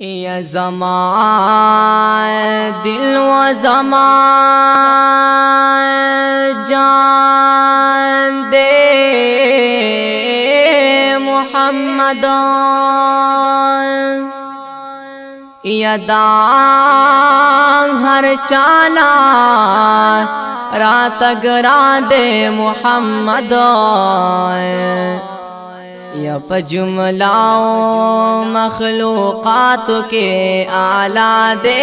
یا زمان دل و زمان جان دے محمد یا دان ہر چانا رات گرا دے محمد یا پا جملاؤں مخلوقات کے اعلیٰ دے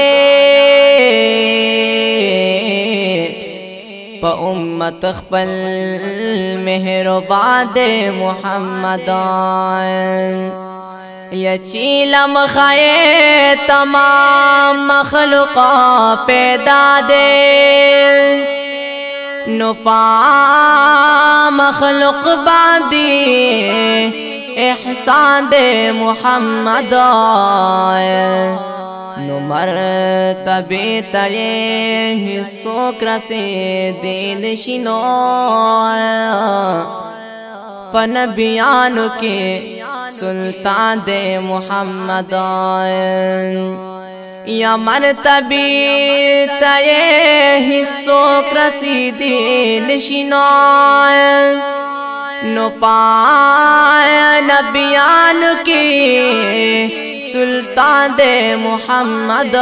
پا امت خپل مہربان دے محمد یا چیلم خائے تمام مخلوقات پیدا دے نو پا مخلوق باندی احسان دے محمد نو مرتبے تلے حصوں کرسے دین شنو پا نبیانو کے سلطان دے محمد یا مرتبی تیے حصوں رسیدی نشینان نو پائے نبیان کی سلطان دے محمد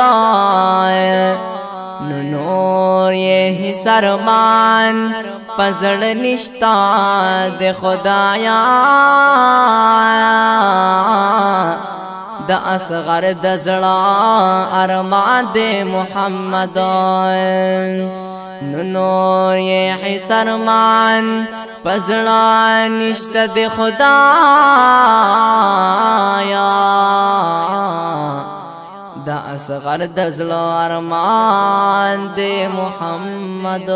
نو نور یہ سرمان پزڑ نشتا دے خدایا دا اصغر دزڑا ارمان دے محمد نور یہ حسرمان پزڑا نشت دے خدایا دا اصغر دزڑا ارمان دے محمد